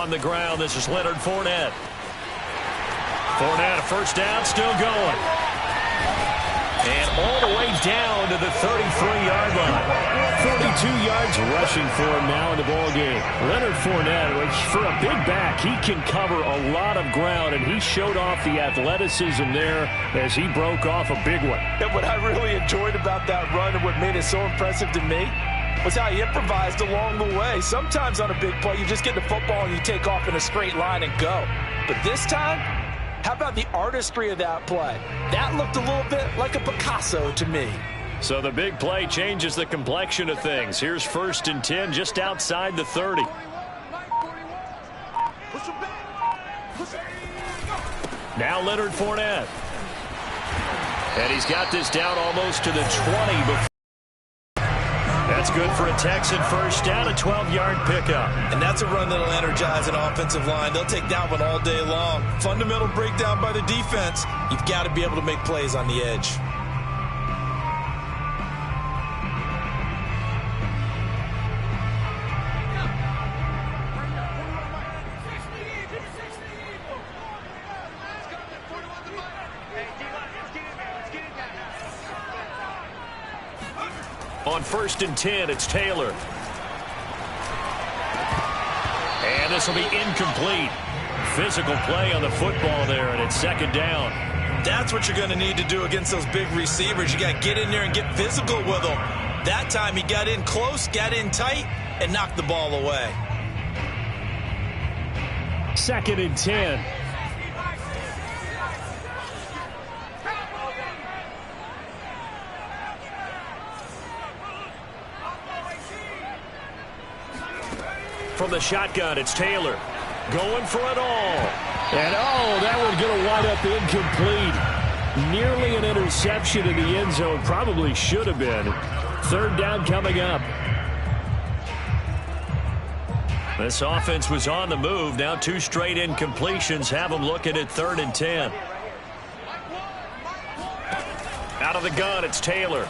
on the ground. This is Leonard Fournette. Fournette, a first down, still going. And all the way down to the 33-yard line. 42 yards rushing for him now in the ballgame. Leonard Fournette, which for a big back, he can cover a lot of ground, and he showed off the athleticism there as he broke off a big one. And what I really enjoyed about that run and what made it so impressive to me was how he improvised along the way. Sometimes on a big play, you just get the football and you take off in a straight line and go. But this time, how about the artistry of that play? That looked a little bit like a Picasso to me. So the big play changes the complexion of things. Here's 1st and 10 just outside the 30. Now Leonard Fournette. And he's got this down almost to the 20 before. That's good for a Texan first down, a 12-yard pickup. And that's a run that'll energize an offensive line. They'll take that one all day long. Fundamental breakdown by the defense. You've got to be able to make plays on the edge. On 1st and 10, it's Taylor. And this will be incomplete. Physical play on the football there, and it's 2nd down. That's what you're going to need to do against those big receivers. You got to get in there and get physical with them. That time he got in close, got in tight, and knocked the ball away. 2nd and 10. From the shotgun, it's Taylor. Going for it all. And, that one's going to wind up incomplete. Nearly an interception in the end zone. Probably should have been. 3rd down coming up. This offense was on the move. Now 2 straight incompletions have them looking at 3rd and 10. Out of the gun, it's Taylor.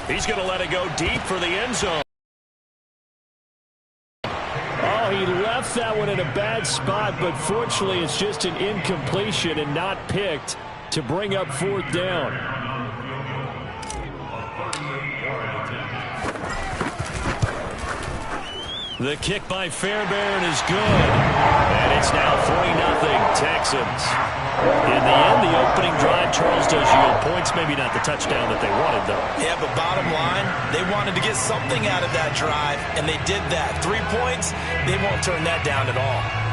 He's going to let it go deep for the end zone. He left that one in a bad spot, but fortunately it's just an incompletion and not picked to bring up 4th down. The kick by Fairbairn is good, and it's now 3-0 Texans. In the end, the opening drive, Charles, does yield points. Maybe not the touchdown that they wanted, though. Yeah, but bottom line, they wanted to get something out of that drive, and they did that. 3 points, they won't turn that down at all.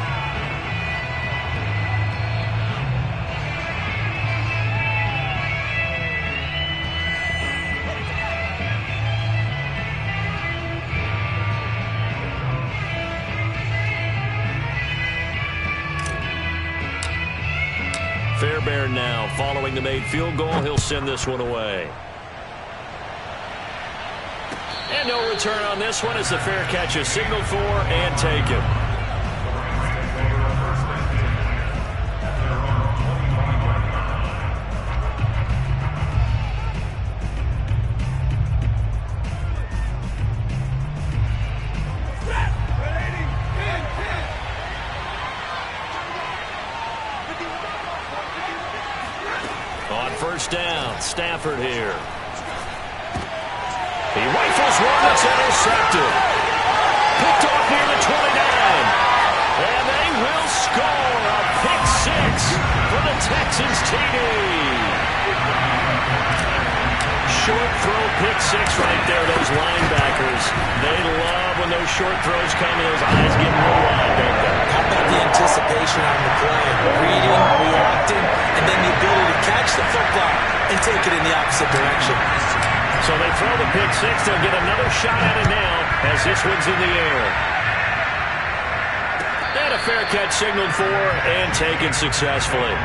Fairbairn now following the made field goal. He'll send this one away. And no return on this one as the fair catch is signaled for and taken. On 1st down, Stafford here. He rifles one that's intercepted. Picked off near the 29. And they will score a pick 6 for the Texans TD. Short throw, pick 6 right there. Those linebackers, they love when those short throws come and those eyes get real wide, don't they? How about the anticipation on the play? Reading, reacting, and then the ability to catch the football and take it in the opposite direction. So they throw the pick 6. They'll get another shot at it now as this one's in the air. And a fair catch signaled for and taken successfully.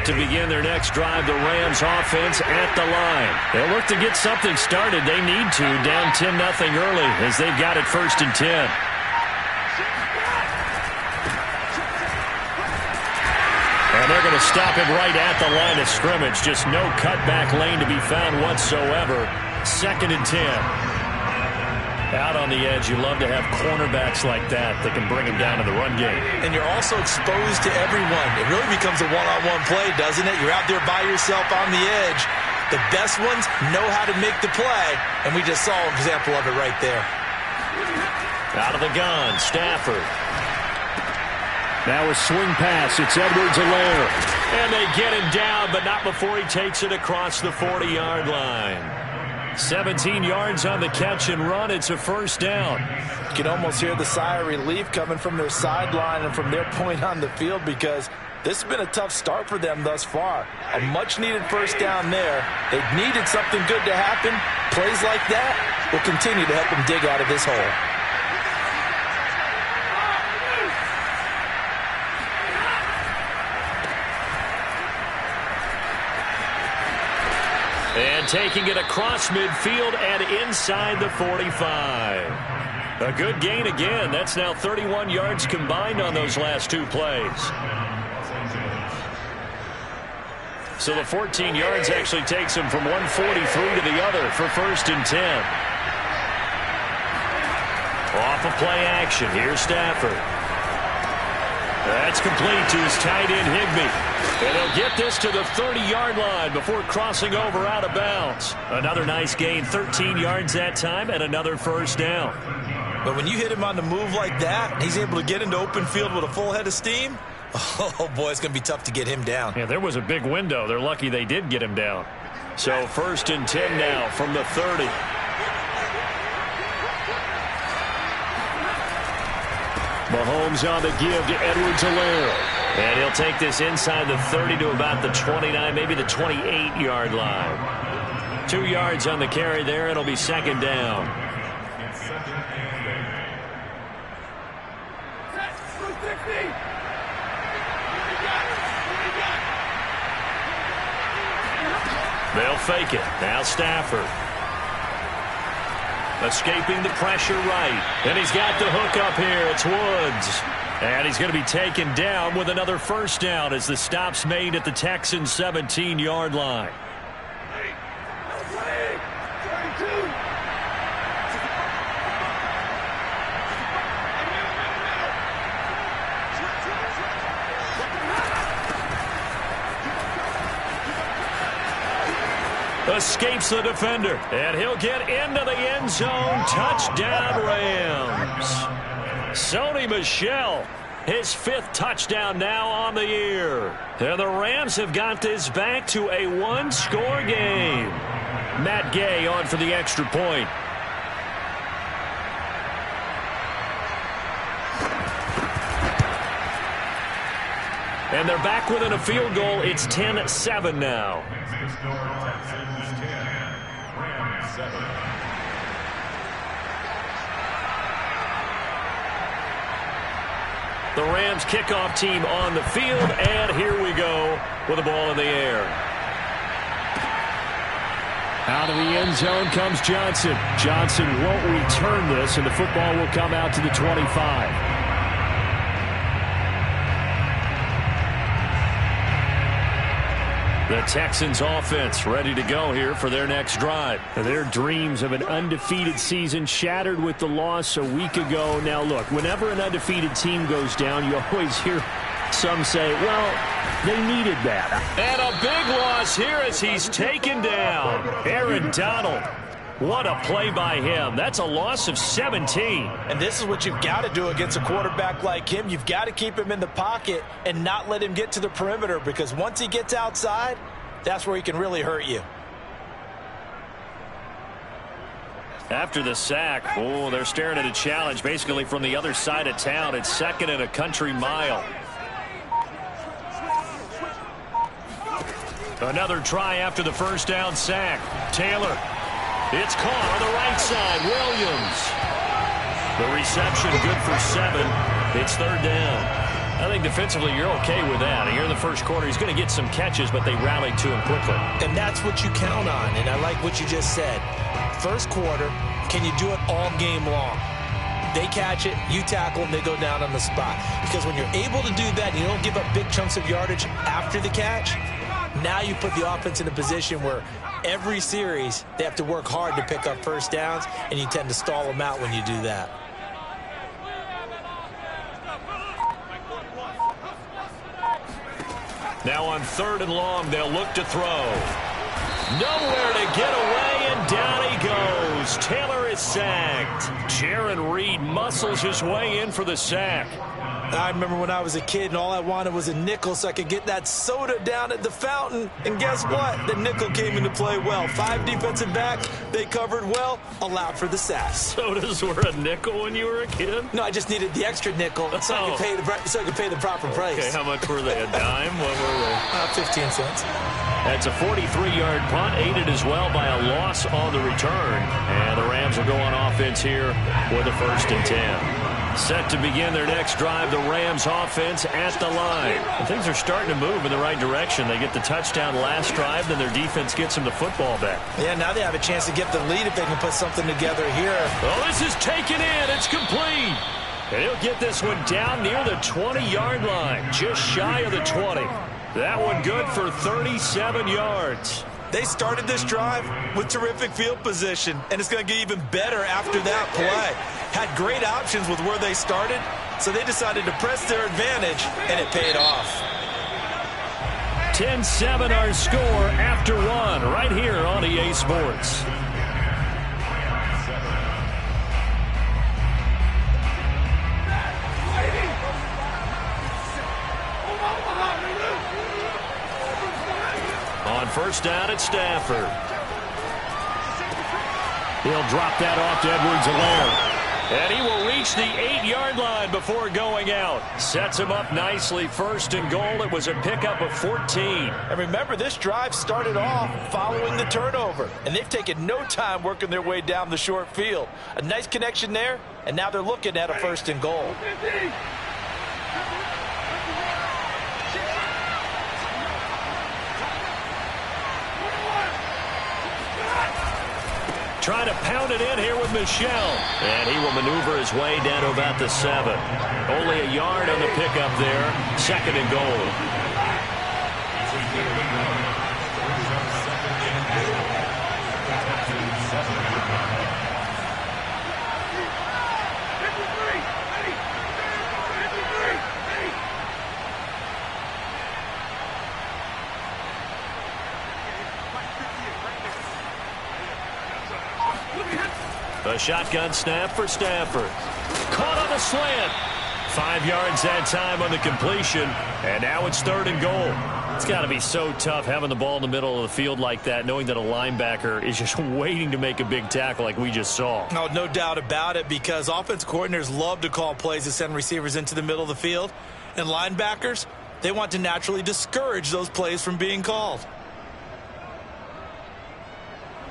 Set to begin their next drive, the Rams offense at the line. They'll look to get something started. They need to, down 10-0 early as they've got it 1st and 10. And they're going to stop him right at the line of scrimmage. Just no cutback lane to be found whatsoever. 2nd and 10. Out on the edge, you love to have cornerbacks like that can bring him down to the run game. And you're also exposed to everyone. It really becomes a one-on-one play, doesn't it? You're out there by yourself on the edge. The best ones know how to make the play, and we just saw an example of it right there. Out of the gun, Stafford. Now a swing pass. It's Edwards-Helaire. And they get him down, but not before he takes it across the 40-yard line. 17 yards on the catch and run. It's a 1st down. You can almost hear the sigh of relief coming from their sideline and from their point on the field because this has been a tough start for them thus far. A much-needed 1st down there. They needed something good to happen. Plays like that will continue to help them dig out of this hole. And taking it across midfield and inside the 45. A good gain again. That's now 31 yards combined on those last 2 plays. So the 14 yards actually takes him from 143 to the other for 1st and 10. Off of play action. Here's Stafford. That's complete to his tight end, Higbee. And he'll get this to the 30-yard line before crossing over out of bounds. Another nice gain, 13 yards that time, and another 1st down. But when you hit him on the move like that, and he's able to get into open field with a full head of steam, oh, boy, it's going to be tough to get him down. Yeah, there was a big window. They're lucky they did get him down. So 1st and 10 now from the 30. Mahomes on the give to Edwards-Helaire. And he'll take this inside the 30 to about the 29, maybe the 28-yard line. 2 yards on the carry there. It'll be 2nd down. They'll fake it. Now Stafford. Escaping the pressure right. And he's got the hook up here. It's Woods. And he's going to be taken down with another 1st down as the stop's made at the Texans' 17-yard line. Escapes the defender. And he'll get into the end zone. Touchdown, Rams. Sony Michel, his 5th touchdown now on the year. And the Rams have got this back to a 1-score game. Matt Gay on for the extra point. And they're back within a field goal. It's 10-7 now. The Rams kickoff team on the field, and here we go with the ball in the air. Out of the end zone comes Johnson. Johnson won't return this, and the football will come out to the 25. The Texans offense ready to go here for their next drive. Their dreams of an undefeated season shattered with the loss a week ago. Now look, whenever an undefeated team goes down, you always hear some say, well, they needed that. And a big loss here as he's taken down. Aaron Donald. What a play by him. That's a loss of 17. And this is what you've got to do against a quarterback like him. You've got to keep him in the pocket and not let him get to the perimeter, because once he gets outside, that's where he can really hurt you. After the sack, oh, they're staring at a challenge basically from the other side of town. It's 2nd and a country mile. Another try after the 1st down sack. Taylor. It's caught on the right side. Williams. The reception good for 7. It's 3rd down. I think defensively you're okay with that. Here in the first quarter, he's going to get some catches, but they rallied to him quickly. And that's what you count on, and I like what you just said. First quarter, can you do it all game long? They catch it, you tackle them, they go down on the spot. Because when you're able to do that, you don't give up big chunks of yardage after the catch, now you put the offense in a position where every series they have to work hard to pick up first downs, and you tend to stall them out when you do that. Now on 3rd and long, they'll look to throw. Nowhere to get away, and down he goes. Taylor is sacked. Jaron Reed muscles his way in for the sack. I remember when I was a kid and all I wanted was a nickel so I could get that soda down at the fountain. And guess what? The nickel came into play well. 5 defensive backs, they covered well, allowed for the sack. Sodas were a nickel when you were a kid? No, I just needed the extra nickel so I could pay the proper price. Okay, how much were they? A dime? What were they? 15 cents. That's a 43-yard punt, aided as well by a loss on the return. And the Rams will go on offense here with a 1st and 10. Set to begin their next drive, the Rams offense at the line. And things are starting to move in the right direction. They get the touchdown last drive, then their defense gets them the football back. Yeah, now they have a chance to get the lead if they can put something together here. Oh, this is taken in. It's complete. And he'll get this one down near the 20-yard line, just shy of the 20. That one good for 37 yards. They started this drive with terrific field position, and it's going to get even better after that play. Had great options with where they started, so they decided to press their advantage, and it paid off. 10-7 our score after 1 right here on EA Sports. On 1st down, it's Stafford. He'll drop that off to Edwards-Helaire. And he will reach the 8-yard line before going out. Sets him up nicely. 1st and goal. It was a pickup of 14. And remember, this drive started off following the turnover. And they've taken no time working their way down the short field. A nice connection there, and now they're looking at a 1st and goal. Trying to pound it in here with Michel. And he will maneuver his way down to about the 7. Only a yard on the pickup there. 2nd and goal. A shotgun snap for Stafford. Caught on the slant. 5 yards that time on the completion. And now it's 3rd and goal. It's got to be so tough having the ball in the middle of the field like that, knowing that a linebacker is just waiting to make a big tackle like we just saw. No doubt about it, because offense coordinators love to call plays to send receivers into the middle of the field. And linebackers, they want to naturally discourage those plays from being called.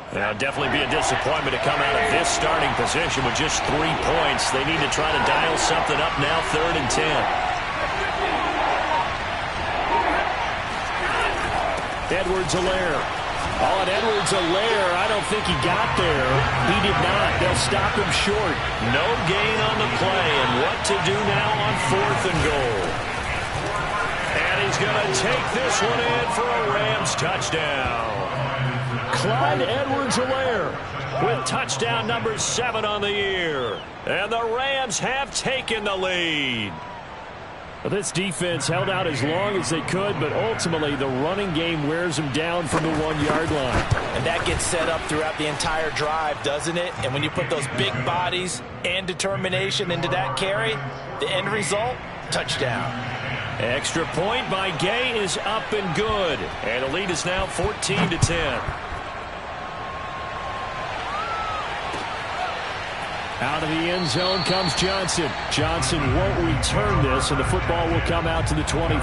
Now, definitely be a disappointment to come out of this starting position with just 3 points. They need to try to dial something up now, 3rd and 10. Edwards-Helaire. Oh, and Edwards-Helaire, I don't think he got there. He did not. They'll stop him short. No gain on the play, and what to do now on 4th and goal. And he's going to take this one in for a Rams touchdown. Clyde Edwards-Helaire with touchdown number 7 on the year. And the Rams have taken the lead. This defense held out as long as they could, but ultimately the running game wears them down from the 1-yard line. And that gets set up throughout the entire drive, doesn't it? And when you put those big bodies and determination into that carry, the end result, touchdown. Extra point by Gay is up and good. And the lead is now 14-10. Out of the end zone comes Johnson. Johnson won't return this, and the football will come out to the 25.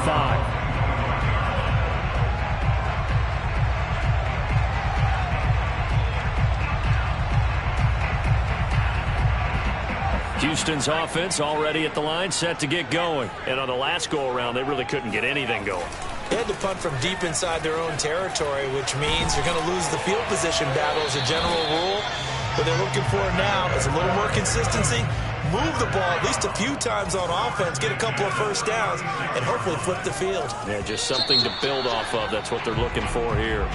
Houston's offense already at the line, set to get going. And on the last go-around, they really couldn't get anything going. They had to punt from deep inside their own territory, which means you're going to lose the field position battle as a general rule. What they're looking for now is a little more consistency, move the ball at least a few times on offense, get a couple of first downs, and hopefully flip the field. Yeah, just something to build off of. That's what they're looking for here.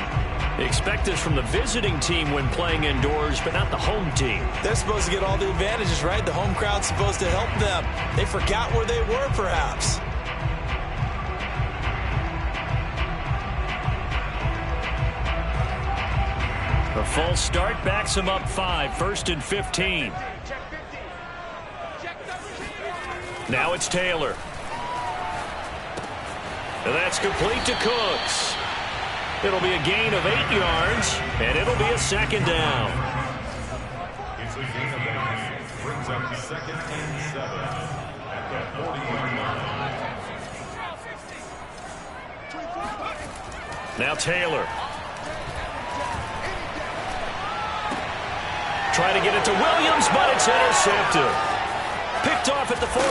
They expect this from the visiting team when playing indoors, but not the home team. They're supposed to get all the advantages, right? The home crowd's supposed to help them. They forgot where they were, perhaps. A false start backs him up 5, 1st and 15. Now it's Taylor. And that's complete to Cooks. It'll be a gain of 8 yards, and it'll be a 2nd down. It's a gain of 8. Brings up 2nd and 7 at the 41 yard line. Now Taylor. Trying to get it to Williams, but it's intercepted. Picked off at the 48.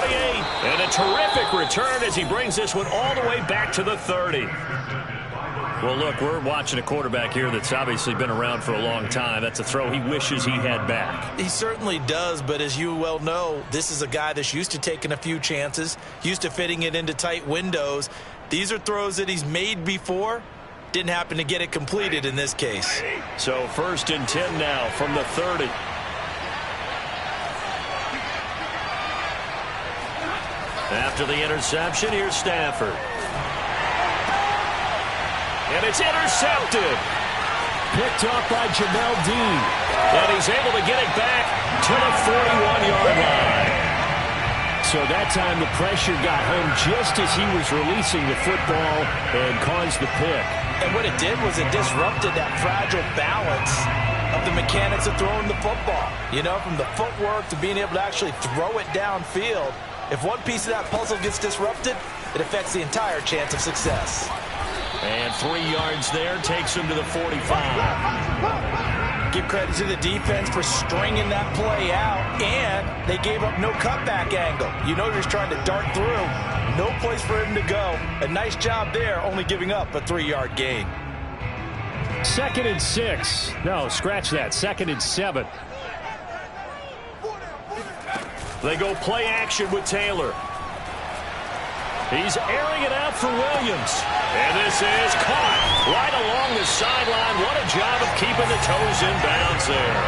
And a terrific return as he brings this one all the way back to the 30. Well, look, we're watching a quarterback here that's obviously been around for a long time. That's a throw he wishes he had back. He certainly does, but as you well know, this is a guy that's used to taking a few chances, used to fitting it into tight windows. These are throws that he's made before. Didn't happen to get it completed in this case. So 1st and 10 now from the 30. After the interception, here's Stafford. And it's intercepted. Picked off by Jamel Dean. And he's able to get it back to the 41-yard line. So that time the pressure got home just as he was releasing the football and caused the pick. And what it did was it disrupted that fragile balance of the mechanics of throwing the football. You know, from the footwork to being able to actually throw it downfield. If one piece of that puzzle gets disrupted, it affects the entire chance of success. And 3 yards there takes him to the 45. Give credit to the defense for stringing that play out, and they gave up no cutback angle. You know, you're just trying to dart through. No place for him to go. A nice job there, only giving up a 3-yard gain. 2nd and 6. No, scratch that. 2nd and 7. They go play action with Taylor. He's airing it out for Williams. And this is caught right along the sideline. What a job of keeping the toes in bounds there.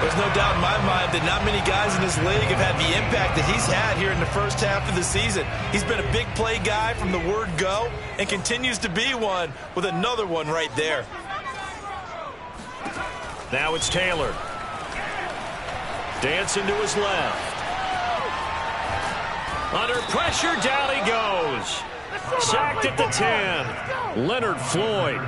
There's no doubt in my mind that not many guys in this league have had the impact that he's had here in the first half of the season. He's been a big play guy from the word go and continues to be one with another one right there. Now it's Taylor. Dancing to his left. Under pressure, down he goes. Sacked at the 10. Leonard Floyd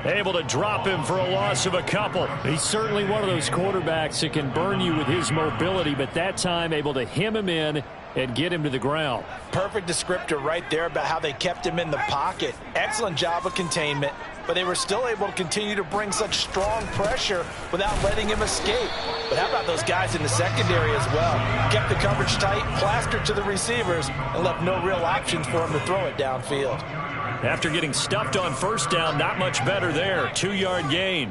able to drop him for a loss of a couple. He's certainly one of those quarterbacks that can burn you with his mobility, but that time able to hem him in and get him to the ground. Perfect descriptor right there about how they kept him in the pocket. Excellent job of containment, but they were still able to continue to bring such strong pressure without letting him escape. But how about those guys in the secondary as well? Kept the coverage tight, plastered to the receivers, and left no real options for him to throw it downfield. After getting stuffed on 1st down, not much better there. 2-yard gain.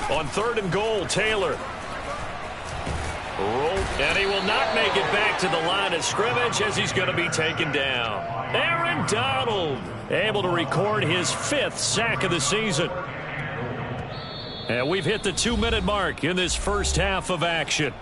On 3rd and goal, Taylor. And he will not make it back to the line of scrimmage as he's going to be taken down. Aaron Donald able to record his 5th sack of the season. And we've hit the 2-minute mark in this first half of action.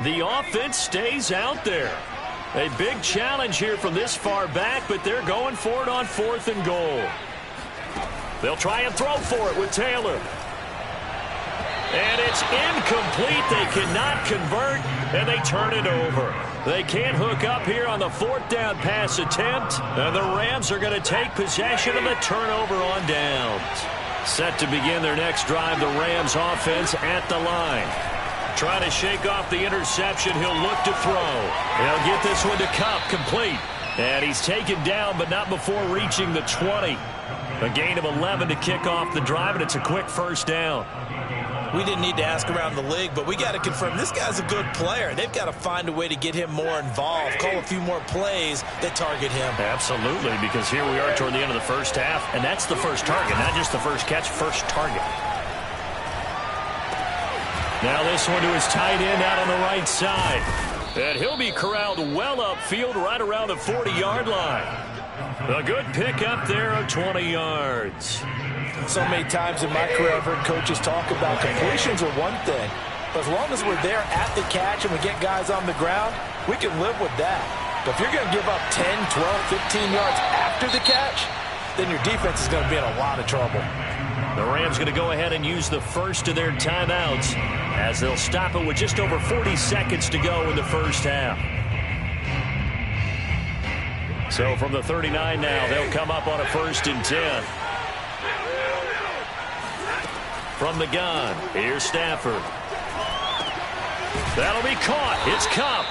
The offense stays out there. A big challenge here from this far back, but they're going for it on 4th and goal. They'll try and throw for it with Taylor. And it's incomplete. They cannot convert, and they turn it over. They can't hook up here on the 4th down pass attempt, and the Rams are going to take possession of the turnover on downs. Set to begin their next drive, the Rams offense at the line. Trying to shake off the interception. He'll look to throw. He'll get this one to Kupp, complete. And he's taken down, but not before reaching the 20. A gain of 11 to kick off the drive, and it's a quick first down. We didn't need to ask around the league, but we got to confirm this guy's a good player. They've got to find a way to get him more involved, call a few more plays that target him. Absolutely, because here we are toward the end of the first half, and that's the first target, not just the first catch, first target. Now this one to his tight end out on the right side. And he'll be corralled well upfield right around the 40-yard line. A good pickup there of 20 yards. So many times in my career I've heard coaches talk about completions are one thing, but as long as we're there at the catch and we get guys on the ground, we can live with that. But if you're going to give up 10, 12, 15 yards after the catch, then your defense is going to be in a lot of trouble. The Rams going to go ahead and use the first of their timeouts as they'll stop it with just over 40 seconds to go in the first half. So from the 39 now, they'll come up on a 1st and 10. From the gun, here's Stafford. That'll be caught. It's Kupp.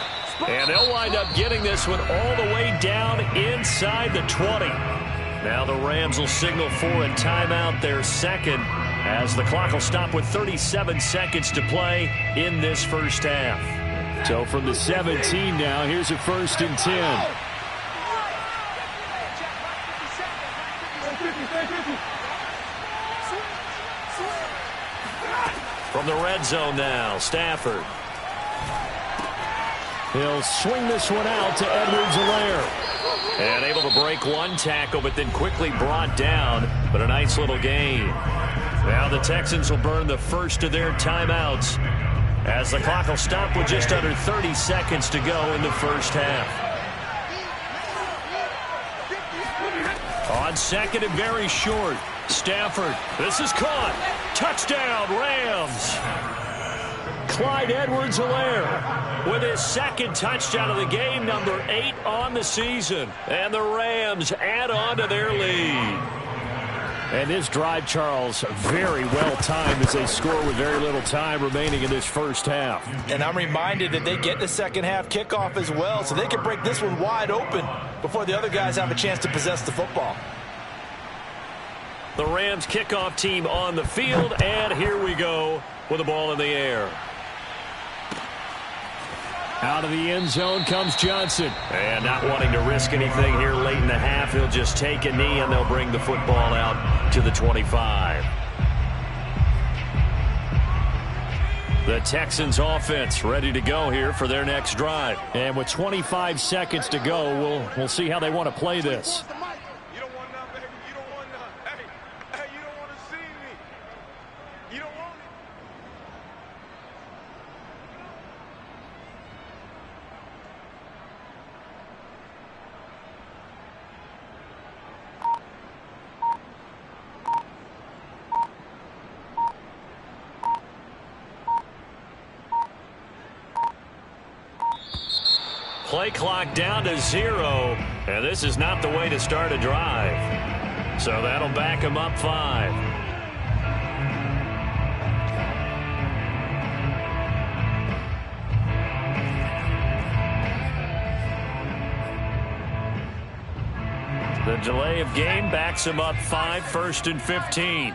And they'll wind up getting this one all the way down inside the 20. Now the Rams will signal for a timeout, their second, as the clock will stop with 37 seconds to play in this first half. So from the 17 now, here's a 1st and 10. From the red zone now, Stafford. He'll swing this one out to Edwards-Helaire. And able to break one tackle, but then quickly brought down. But a nice little gain. Now the Texans will burn the first of their timeouts as the clock will stop with just under 30 seconds to go in the first half. On second and very short, Stafford. This is caught. Touchdown, Rams. Clyde Edwards-Helaire with his second touchdown of the game, number 8 on the season. And the Rams add on to their lead. And this drive, Charles, very well timed as they score with very little time remaining in this first half. And I'm reminded that they get the second half kickoff as well, so they can break this one wide open before the other guys have a chance to possess the football. The Rams kickoff team on the field, and here we go with the ball in the air. Out of the end zone comes Johnson. And not wanting to risk anything here late in the half, he'll just take a knee, and they'll bring the football out to the 25. The Texans offense ready to go here for their next drive. And with 25 seconds to go, we'll see how they want to play this. Play clock down to 0, and this is not the way to start a drive. So that'll back him up 5. The delay of game backs him up 5, 1st and 15.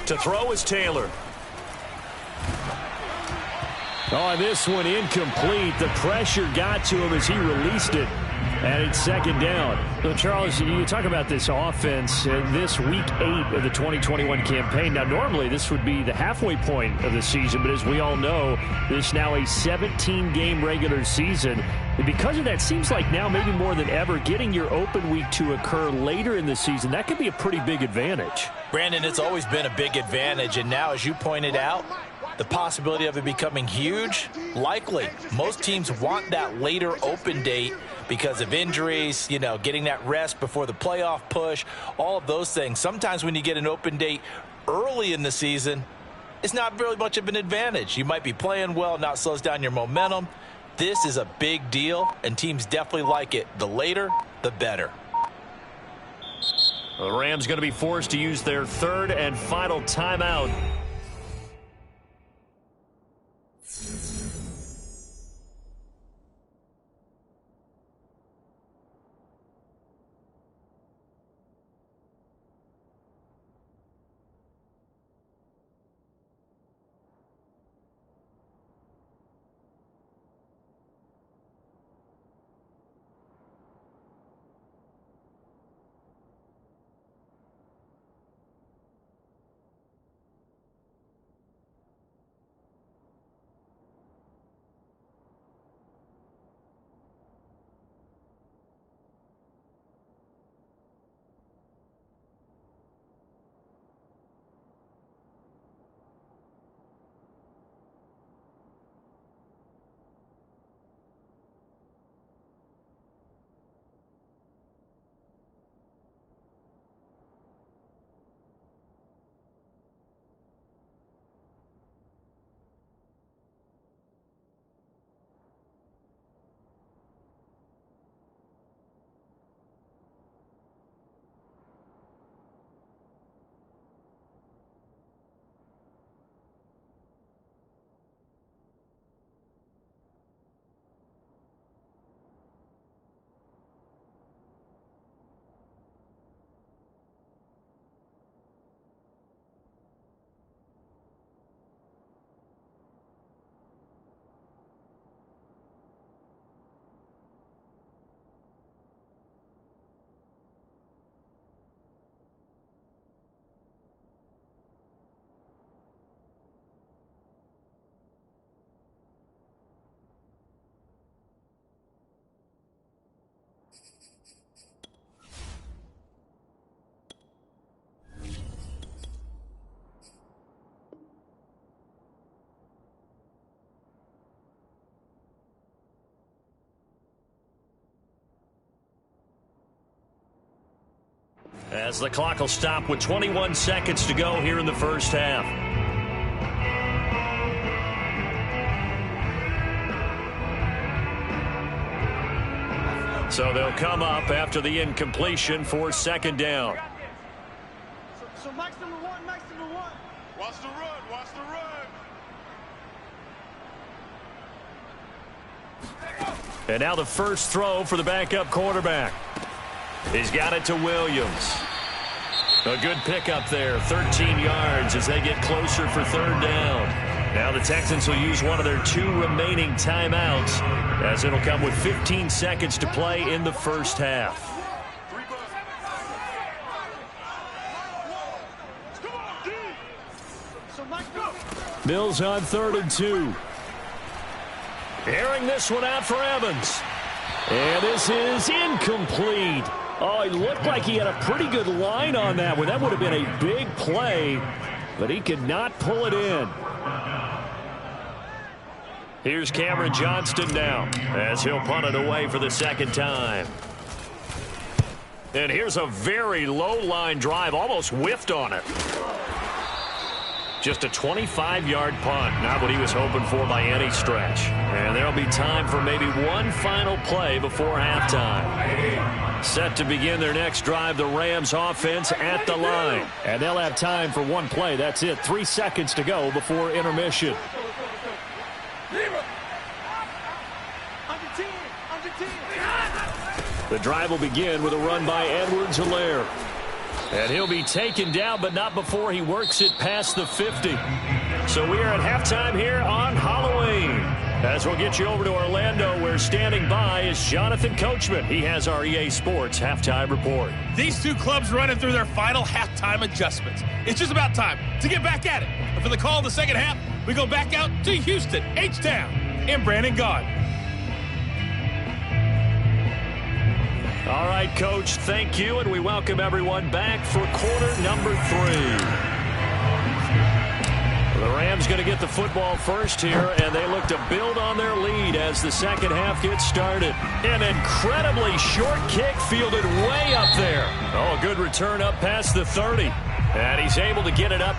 To throw is Taylor. Oh, this one incomplete. The pressure got to him as he released it. And it's second down. So, Charles, you talk about this offense this week 8 of the 2021 campaign. Now, normally this would be the halfway point of the season, but as we all know, this is now a 17-game regular season. And because of that, seems like now maybe more than ever, getting your open week to occur later in the season, that could be a pretty big advantage. Brandon, it's always been a big advantage, and now, as you pointed out, the possibility of it becoming huge, likely. Most teams want that later open date because of injuries, you know, getting that rest before the playoff push, all of those things. Sometimes when you get an open date early in the season, it's not really much of an advantage. You might be playing well, now it slows down your momentum. This is a big deal, and teams definitely like it. The later, the better. The Rams going to be forced to use their third and final timeout. As the clock will stop with 21 seconds to go here in the first half. So they'll come up after the incompletion for second down. So Max number one. Watch the run. And now the first throw for the backup quarterback. He's got it to Williams. A good pickup there, 13 yards as they get closer for third down. Now the Texans will use one of their 2 remaining timeouts as it'll come with 15 seconds to play in the first half. Mills on 3rd and 2. Airing this one out for Evans. And this is incomplete. Oh, it looked like he had a pretty good line on that one. That would have been a big play, but he could not pull it in. Here's Cameron Johnston now as he'll punt it away for the second time. And here's a very low line drive, almost whiffed on it. Just a 25-yard punt, not what he was hoping for by any stretch. And there'll be time for maybe one final play before halftime. Set to begin their next drive, the Rams offense at the line. And they'll have time for one play. That's it. 3 seconds to go before intermission. The drive will begin with a run by Edwards-Helaire. And he'll be taken down, but not before he works it past the 50. So we are at halftime here on Halloween. As we'll get you over to Orlando, where standing by is Jonathan Coachman. He has our EA Sports halftime report. These two clubs running through their final halftime adjustments. It's just about time to get back at it. And for the call of the second half, we go back out to Houston, H-Town, and Brandon Gaud. All right, Coach, thank you, and we welcome everyone back for quarter number 3. The Rams going to get the football first here, and they look to build on their lead as the second half gets started. An incredibly short kick fielded way up there. Oh, a good return up past the 30, and he's able to get it up